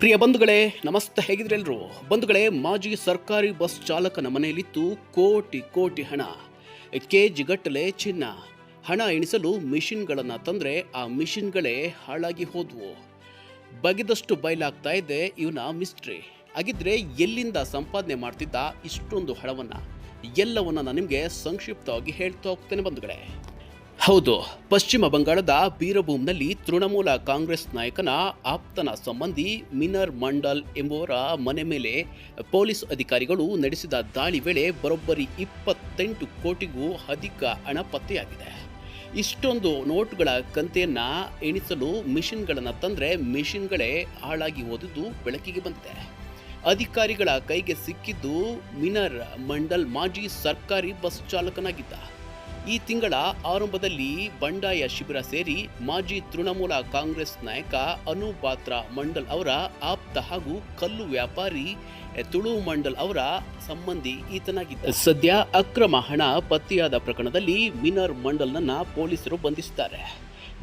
ಪ್ರಿಯ ಬಂಧುಗಳೇ, ನಮಸ್ತೆ. ಹೇಗಿದ್ರೆ ಎಲ್ಲರೂ ಬಂಧುಗಳೇ, ಮಾಜಿ ಸರ್ಕಾರಿ ಬಸ್ ಚಾಲಕನ ಮನೆಯಲ್ಲಿತ್ತು ಕೋಟಿ ಕೋಟಿ ಹಣ, ಕೆಜಿಗಟ್ಟಲೆ ಚಿನ್ನ. ಹಣ ಎಣಿಸಲು ಮಿಷಿನ್ಗಳನ್ನು ತಂದರೆ ಆ ಮಿಷಿನ್ಗಳೇ ಹಾಳಾಗಿ ಹೋದ್ವು. ಬಗೆದಷ್ಟು ಬಯಲಾಗ್ತಾ ಇದೆ ಇವನ ಮಿಸ್ಟ್ರಿ. ಹಾಗಿದ್ರೆ ಎಲ್ಲಿಂದ ಸಂಪಾದನೆ ಮಾಡ್ತಿದ್ದ ಇಷ್ಟೊಂದು ಹಣವನ್ನ? ಎಲ್ಲವನ್ನ ನಾನು ನಿಮಗೆ ಸಂಕ್ಷಿಪ್ತವಾಗಿ ಹೇಳ್ತಾ ಹೋಗ್ತೇನೆ ಬಂಧುಗಳೇ. ಹೌದು, ಪಶ್ಚಿಮ ಬಂಗಾಳದ ಬೀರಭೂಮ್ನಲ್ಲಿ ತೃಣಮೂಲ ಕಾಂಗ್ರೆಸ್ ನಾಯಕನ ಆಪ್ತನ ಸಂಬಂಧಿ ಮಿನರ್ ಮಂಡಲ್ ಎಂಬುವರ ಮನೆ ಮೇಲೆ ಪೊಲೀಸ್ ಅಧಿಕಾರಿಗಳು ನಡೆಸಿದ ದಾಳಿ ವೇಳೆ ಬರೋಬ್ಬರಿ 28 ಕೋಟಿಗೂ ಅಧಿಕ ಹಣ ಪತ್ತೆಯಾಗಿದೆ. ಇಷ್ಟೊಂದು ನೋಟುಗಳ ಕಂತೆಯನ್ನ ಎಣಿಸಲು ಮಿಷಿನ್ಗಳನ್ನು ತಂದರೆ ಮಿಷಿನ್ಗಳೇ ಹಾಳಾಗಿ ಹೋದುದು ಬೆಳಕಿಗೆ ಬಂದಿದೆ. ಅಧಿಕಾರಿಗಳ ಕೈಗೆ ಸಿಕ್ಕಿದ್ದು ಮಿನರ್ ಮಂಡಲ್ ಮಾಜಿ ಸರ್ಕಾರಿ ಬಸ್ ಚಾಲಕನಾಗಿದ್ದ. ಈ ತಿಂಗಳ ಆರಂಭದಲ್ಲಿ ಬಂಡಾಯ ಶಿಬಿರ ಸೇರಿ ಮಾಜಿ ತೃಣಮೂಲ ಕಾಂಗ್ರೆಸ್ ನಾಯಕ ಅನುಪಾತ್ರ ಮಂಡಲ್ ಅವರ ಆಪ್ತ ಹಾಗೂ ಕಲ್ಲು ವ್ಯಾಪಾರಿ ತುಳು ಮಂಡಲ್ ಅವರ ಸಂಬಂಧಿ ಈತನಾಗಿದ್ದ. ಸದ್ಯ ಅಕ್ರಮ ಹಣ ಪತ್ತೆಯಾದ ಪ್ರಕರಣದಲ್ಲಿ ಮಿನರ್ ಮಂಡಲ್ನನ್ನ ಪೊಲೀಸರು ಬಂಧಿಸಿದ್ದಾರೆ.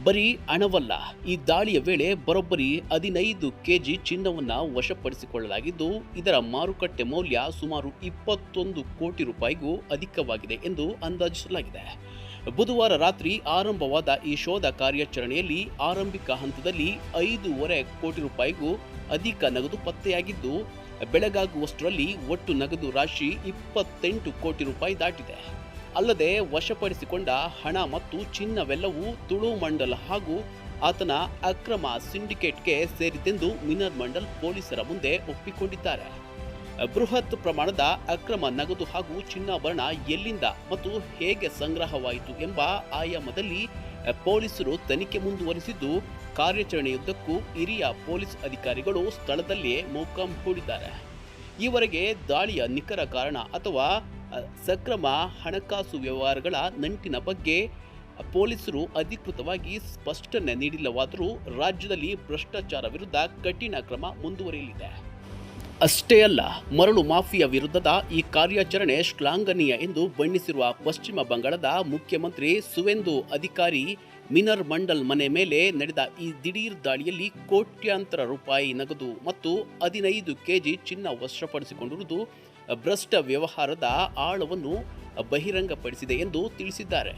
ಬರೀ ಹಣವಲ್ಲ, ಈ ದಾಳಿಯ ವೇಳೆ ಬರೋಬ್ಬರಿ 15 ಕೆಜಿ ಚಿನ್ನವನ್ನು ವಶಪಡಿಸಿಕೊಳ್ಳಲಾಗಿದ್ದು, ಇದರ ಮಾರುಕಟ್ಟೆ ಮೌಲ್ಯ ಸುಮಾರು 21 ಕೋಟಿ ರೂಪಾಯಿಗೂ ಅಧಿಕವಾಗಿದೆ ಎಂದು ಅಂದಾಜಿಸಲಾಗಿದೆ. ಬುಧವಾರ ರಾತ್ರಿ ಆರಂಭವಾದ ಈ ಶೋಧ ಕಾರ್ಯಾಚರಣೆಯಲ್ಲಿ ಆರಂಭಿಕ ಹಂತದಲ್ಲಿ 5.5 ಕೋಟಿ ರೂಪಾಯಿಗೂ ಅಧಿಕ ನಗದು ಪತ್ತೆಯಾಗಿದ್ದು, ಬೆಳಗಾಗುವಷ್ಟರಲ್ಲಿ ಒಟ್ಟು ನಗದು ರಾಶಿ 28 ಕೋಟಿ ರೂಪಾಯಿ ದಾಟಿದೆ. ಅಲ್ಲದೆ ವಶಪಡಿಸಿಕೊಂಡ ಹಣ ಮತ್ತು ಚಿನ್ನವೆಲ್ಲವೂ ತುಳು ಮಂಡಲ್ ಹಾಗೂ ಆತನ ಅಕ್ರಮ ಸಿಂಡಿಕೇಟ್ಗೆ ಸೇರಿತೆಂದು ಮಿನರ್ ಮಂಡಲ್ ಪೊಲೀಸರ ಮುಂದೆ ಒಪ್ಪಿಕೊಂಡಿದ್ದಾರೆ. ಬೃಹತ್ ಪ್ರಮಾಣದ ಅಕ್ರಮ ನಗದು ಹಾಗೂ ಚಿನ್ನಾಭರಣ ಎಲ್ಲಿಂದ ಮತ್ತು ಹೇಗೆ ಸಂಗ್ರಹವಾಯಿತು ಎಂಬ ಆಯಾಮದಲ್ಲಿ ಪೊಲೀಸರು ತನಿಖೆ ಮುಂದುವರಿಸಿದ್ದು, ಕಾರ್ಯಾಚರಣೆಯುದ್ದಕ್ಕೂ ಹಿರಿಯ ಪೊಲೀಸ್ ಅಧಿಕಾರಿಗಳು ಸ್ಥಳದಲ್ಲಿಯೇ ಮೊಕ್ಕಾಂ ಹೂಡಿದ್ದಾರೆ. ಈವರೆಗೆ ದಾಳಿಯ ನಿಖರ ಕಾರಣ ಅಥವಾ ಸಕ್ರಮ ಹಣಕಾಸು ವ್ಯವಹಾರಗಳ ನಂಟಿನ ಬಗ್ಗೆ ಪೊಲೀಸರು ಅಧಿಕೃತವಾಗಿ ಸ್ಪಷ್ಟನೆ ನೀಡಿಲ್ಲವಾದರೂ ರಾಜ್ಯದಲ್ಲಿ ಭ್ರಷ್ಟಾಚಾರ ವಿರುದ್ಧ ಕಠಿಣ ಕ್ರಮ ಮುಂದುವರಿಯಲಿದೆ. ಅಷ್ಟೇ ಅಲ್ಲ, ಮರಳು ಮಾಫಿಯಾ ವಿರುದ್ಧದ ಈ ಕಾರ್ಯಾಚರಣೆ ಶ್ಲಾಘನೀಯ ಎಂದು ಬಣ್ಣಿಸಿರುವ ಪಶ್ಚಿಮ ಬಂಗಾಳದ ಮುಖ್ಯಮಂತ್ರಿ ಸುವೇಂದು ಅಧಿಕಾರಿ ಮಿನರ್ ಮಂಡಲ್ ಮನೆ ಮೇಲೆ ನಡೆದ ಈ ದಿಢೀರ್ ದಾಳಿಯಲ್ಲಿ ಕೋಟ್ಯಾಂತರ ರೂಪಾಯಿ ನಗದು ಮತ್ತು 15 ಕೆಜಿ ಚಿನ್ನ ವಶಪಡಿಸಿಕೊಂಡಿರುವುದು ಭ್ರಷ್ಟ ವ್ಯವಹಾರದ ಆಳವನ್ನು ಬಹಿರಂಗಪಡಿಸಿದೆ ಎಂದು ತಿಳಿಸಿದ್ದಾರೆ.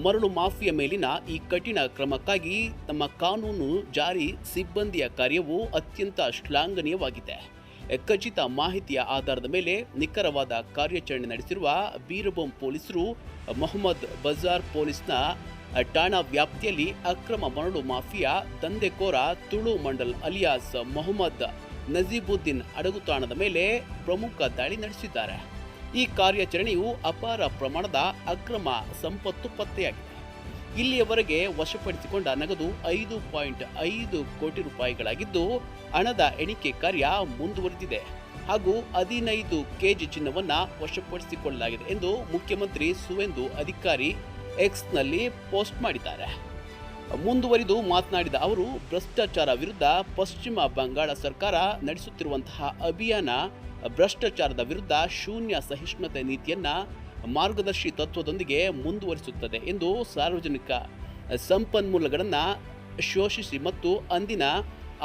ಮರಳು ಮಾಫಿಯಾ ಮೇಲಿನ ಈ ಕಠಿಣ ಕ್ರಮಕ್ಕಾಗಿ ತಮ್ಮ ಕಾನೂನು ಜಾರಿ ಸಿಬ್ಬಂದಿಯ ಕಾರ್ಯವು ಅತ್ಯಂತ ಶ್ಲಾಘನೀಯವಾಗಿದೆ. ಖಚಿತ ಮಾಹಿತಿಯ ಆಧಾರದ ಮೇಲೆ ನಿಖರವಾದ ಕಾರ್ಯಾಚರಣೆ ನಡೆಸಿರುವ ಬೀರಭೂಮ್ ಪೊಲೀಸರು ಮೊಹಮ್ಮದ್ ಬಜಾರ್ ಪೊಲೀಸ್ನ ಠಾಣಾ ವ್ಯಾಪ್ತಿಯಲ್ಲಿ ಅಕ್ರಮ ಮರಳು ಮಾಫಿಯಾ ದಂಧೆಕೋರ ತುಳು ಮಂಡಲ್ ಅಲಿಯಾಸ್ ಮೊಹಮ್ಮದ್ ನಜೀಬುದ್ದೀನ್ ಅಡಗುತಾಣದ ಮೇಲೆ ಪ್ರಮುಖ ದಾಳಿ ನಡೆಸಿದ್ದಾರೆ. ಈ ಕಾರ್ಯಾಚರಣೆಯು ಅಪಾರ ಪ್ರಮಾಣದ ಅಕ್ರಮ ಸಂಪತ್ತು ಪತ್ತೆಯಾಗಿದೆ. ಇಲ್ಲಿಯವರೆಗೆ ವಶಪಡಿಸಿಕೊಂಡ ನಗದು 5.5 ಕೋಟಿ ರೂಪಾಯಿಗಳಾಗಿದ್ದು, ಹಣದ ಎಣಿಕೆ ಕಾರ್ಯ ಮುಂದುವರೆದಿದೆ ಹಾಗೂ 15 ಕೆಜಿ ಚಿನ್ನವನ್ನು ವಶಪಡಿಸಿಕೊಳ್ಳಲಾಗಿದೆ ಎಂದು ಮುಖ್ಯಮಂತ್ರಿ ಸುವೇಂದು ಅಧಿಕಾರಿ ಎಕ್ಸ್ನಲ್ಲಿ ಪೋಸ್ಟ್ ಮಾಡಿದ್ದಾರೆ. ಮುಂದುವರಿದು ಮಾತನಾಡಿದ ಅವರು, ಭ್ರಷ್ಟಾಚಾರ ವಿರುದ್ಧ ಪಶ್ಚಿಮ ಬಂಗಾಳ ಸರ್ಕಾರ ನಡೆಸುತ್ತಿರುವಂತಹ ಅಭಿಯಾನ ಭ್ರಷ್ಟಾಚಾರದ ವಿರುದ್ಧ ಶೂನ್ಯ ಸಹಿಷ್ಣುತೆ ನೀತಿಯನ್ನ ಮಾರ್ಗದರ್ಶಿ ತತ್ವದೊಂದಿಗೆ ಮುಂದುವರಿಸುತ್ತದೆ ಎಂದು ಸಾರ್ವಜನಿಕ ಸಂಪನ್ಮೂಲಗಳನ್ನು ಶೋಷಿಸಿ ಮತ್ತು ಅಂದಿನ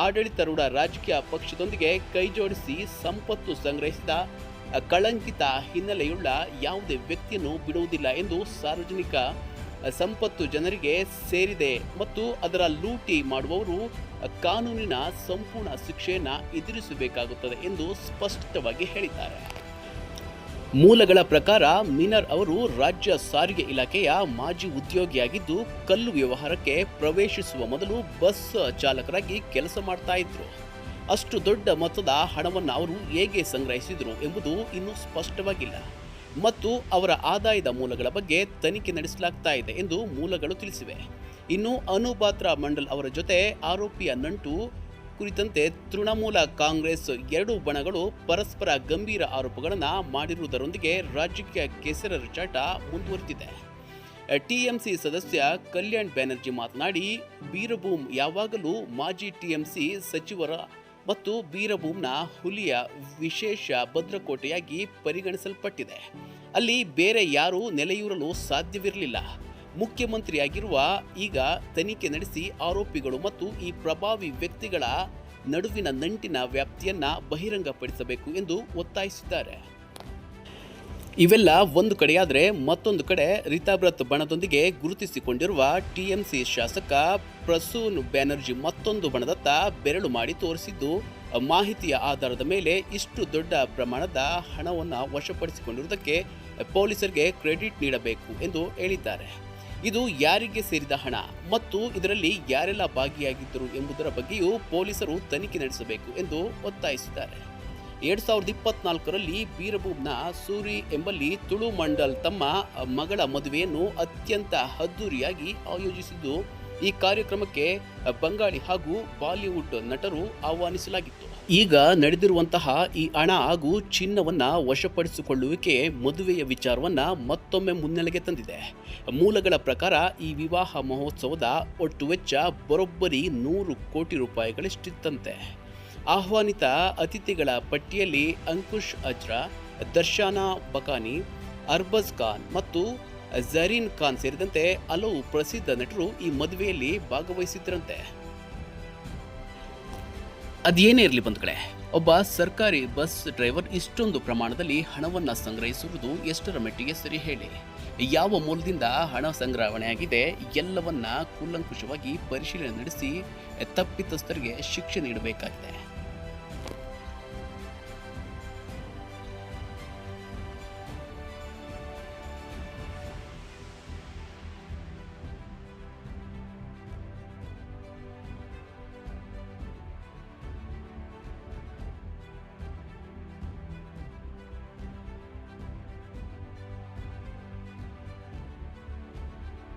ಆಡಳಿತಾರೂಢ ರಾಜಕೀಯ ಪಕ್ಷದೊಂದಿಗೆ ಕೈಜೋಡಿಸಿ ಸಂಪತ್ತು ಸಂಗ್ರಹಿಸಿದ ಕಳಂಕಿತ ಹಿನ್ನೆಲೆಯುಳ್ಳ ಯಾವುದೇ ವ್ಯಕ್ತಿಯನ್ನು ಬಿಡುವುದಿಲ್ಲ ಎಂದು ಸಾರ್ವಜನಿಕ ಸಂಪತ್ತು ಜನರಿಗೆ ಸೇರಿದೆ ಮತ್ತು ಅದರ ಲೂಟಿ ಮಾಡುವವರು ಕಾನೂನಿನ ಸಂಪೂರ್ಣ ಶಿಕ್ಷೆಯನ್ನು ಎದುರಿಸಬೇಕಾಗುತ್ತದೆ ಎಂದು ಸ್ಪಷ್ಟವಾಗಿ ಹೇಳಿದ್ದಾರೆ. ಮೂಲಗಳ ಪ್ರಕಾರ ಮಿನರ್ ಅವರು ರಾಜ್ಯ ಸಾರಿಗೆ ಇಲಾಖೆಯ ಮಾಜಿ ಉದ್ಯೋಗಿಯಾಗಿದ್ದು, ಕಲ್ಲು ವ್ಯವಹಾರಕ್ಕೆ ಪ್ರವೇಶಿಸುವ ಮೊದಲು ಬಸ್ ಚಾಲಕರಾಗಿ ಕೆಲಸ ಮಾಡ್ತಾ ಇದ್ರು. ಅಷ್ಟು ದೊಡ್ಡ ಮೊತ್ತದ ಹಣವನ್ನು ಅವರು ಹೇಗೆ ಸಂಗ್ರಹಿಸಿದರು ಎಂಬುದು ಇನ್ನೂ ಸ್ಪಷ್ಟವಾಗಿಲ್ಲ ಮತ್ತು ಅವರ ಆದಾಯದ ಮೂಲಗಳ ಬಗ್ಗೆ ತನಿಖೆ ನಡೆಸಲಾಗ್ತಾ ಇದೆ ಎಂದು ಮೂಲಗಳು ತಿಳಿಸಿವೆ. ಇನ್ನು ಅನುಪಾತ್ರ ಮಂಡಲ್ ಅವರ ಜೊತೆ ಆರೋಪಿಯ ನಂಟು ಕುರಿತಂತೆ ತೃಣಮೂಲ ಕಾಂಗ್ರೆಸ್ ಎರಡೂ ಬಣಗಳು ಪರಸ್ಪರ ಗಂಭೀರ ಆರೋಪಗಳನ್ನು ಮಾಡಿರುವುದರೊಂದಿಗೆ ರಾಜಕೀಯ ಕೆಸರೆರಚಾಟ ಮುಂದುವರೆದಿದೆ. ಟಿಎಂಸಿ ಸದಸ್ಯ ಕಲ್ಯಾಣ್ ಬ್ಯಾನರ್ಜಿ ಮಾತನಾಡಿ, ಬೀರಭೂಮ್ ಯಾವಾಗಲೂ ಮಾಜಿ ಟಿಎಂಸಿ ಸಚಿವರ ಮತ್ತು ಬೀರಭೂಮ್ನ ಹುಲಿಯ ವಿಶೇಷ ಭದ್ರಕೋಟೆಯಾಗಿ ಪರಿಗಣಿಸಲ್ಪಟ್ಟಿದೆ. ಅಲ್ಲಿ ಬೇರೆ ಯಾರೂ ನೆಲೆಯೂರಲು ಸಾಧ್ಯವಿರಲಿಲ್ಲ. ಮುಖ್ಯಮಂತ್ರಿಯಾಗಿರುವ ಈಗ ತನಿಖೆ ನಡೆಸಿ ಆರೋಪಿಗಳು ಮತ್ತು ಈ ಪ್ರಭಾವಿ ವ್ಯಕ್ತಿಗಳ ನಡುವಿನ ನಂಟಿನ ವ್ಯಾಪ್ತಿಯನ್ನ ಬಹಿರಂಗಪಡಿಸಬೇಕು ಎಂದು ಒತ್ತಾಯಿಸಿದ್ದಾರೆ. ಇವೆಲ್ಲ ಒಂದು ಕಡೆಯಾದರೆ ಮತ್ತೊಂದು ಕಡೆ ರಿತಾಬ್ರತ್ ಬಣದೊಂದಿಗೆ ಗುರುತಿಸಿಕೊಂಡಿರುವ ಟಿಎಂಸಿ ಶಾಸಕ ಪ್ರಸೂನ್ ಬ್ಯಾನರ್ಜಿ ಮತ್ತೊಂದು ಬಣದತ್ತ ಬೆರಳು ಮಾಡಿ ತೋರಿಸಿದ್ದು, ಮಾಹಿತಿಯ ಆಧಾರದ ಮೇಲೆ ಇಷ್ಟು ದೊಡ್ಡ ಪ್ರಮಾಣದ ಹಣವನ್ನು ವಶಪಡಿಸಿಕೊಂಡಿರುವುದಕ್ಕೆ ಪೊಲೀಸರಿಗೆ ಕ್ರೆಡಿಟ್ ನೀಡಬೇಕು ಎಂದು ಹೇಳಿದ್ದಾರೆ. ಇದು ಯಾರಿಗೆ ಸೇರಿದ ಹಣ ಮತ್ತು ಇದರಲ್ಲಿ ಯಾರೆಲ್ಲ ಭಾಗಿಯಾಗಿದ್ದರು ಎಂಬುದರ ಬಗ್ಗೆಯೂ ಪೊಲೀಸರು ತನಿಖೆ ನಡೆಸಬೇಕು ಎಂದು ಒತ್ತಾಯಿಸಿದ್ದಾರೆ. 2024ರಲ್ಲಿ ಬೀರಭೂಮ್ನ ಸೂರಿ ಎಂಬಲ್ಲಿ ತುಳು ಮಂಡಲ್ ತಮ್ಮ ಮಗಳ ಮದುವೆಯನ್ನು ಅತ್ಯಂತ ಅದ್ದೂರಿಯಾಗಿ ಆಯೋಜಿಸಿದ್ದು, ಈ ಕಾರ್ಯಕ್ರಮಕ್ಕೆ ಬಂಗಾಳಿ ಹಾಗೂ ಬಾಲಿವುಡ್ ನಟರು ಆಹ್ವಾನಿಸಲಾಗಿತ್ತು. ಈಗ ನಡೆದಿರುವಂತಹ ಈ ಹಣ ಹಾಗೂ ಚಿನ್ನವನ್ನ ವಶಪಡಿಸಿಕೊಳ್ಳುವಿಕೆ ಮದುವೆಯ ವಿಚಾರವನ್ನ ಮತ್ತೊಮ್ಮೆ ಮುನ್ನೆಲೆಗೆ ತಂದಿದೆ. ಮೂಲಗಳ ಪ್ರಕಾರ ಈ ವಿವಾಹ ಮಹೋತ್ಸವದ ಒಟ್ಟು ವೆಚ್ಚ ಬರೋಬ್ಬರಿ 100 ಕೋಟಿ ರೂಪಾಯಿಗಳಷ್ಟಿತ್ತಂತೆ. ಆಹ್ವಾನಿತ ಅತಿಥಿಗಳ ಪಟ್ಟಿಯಲ್ಲಿ ಅಂಕುಶ್ ಅಜ್ರಾ, ದರ್ಶಾನಾ ಬಕಾನಿ, ಅರ್ಬಜ್ ಖಾನ್ ಮತ್ತು ಝರೀನ್ ಖಾನ್ ಸೇರಿದಂತೆ ಹಲವು ಪ್ರಸಿದ್ಧ ನಟರು ಈ ಮದುವೆಯಲ್ಲಿ ಭಾಗವಹಿಸಿದ್ದರಂತೆ. ಅದೇನೇ ಇರಲಿ ಬಂಧುಗಳೇ, ಒಬ್ಬ ಸರ್ಕಾರಿ ಬಸ್ ಡ್ರೈವರ್ ಇಷ್ಟೊಂದು ಪ್ರಮಾಣದಲ್ಲಿ ಹಣವನ್ನು ಸಂಗ್ರಹಿಸುವುದು ಎಷ್ಟರ ಮಟ್ಟಿಗೆ ಸರಿ ಹೇಳಿ? ಯಾವ ಮೂಲದಿಂದ ಹಣ ಸಂಗ್ರಹಣೆಯಾಗಿದೆ ಎಲ್ಲವನ್ನ ಕೂಲಂಕುಷವಾಗಿ ಪರಿಶೀಲನೆ ನಡೆಸಿ ತಪ್ಪಿತಸ್ಥರಿಗೆ ಶಿಕ್ಷೆ ನೀಡಬೇಕಾಗಿದೆ.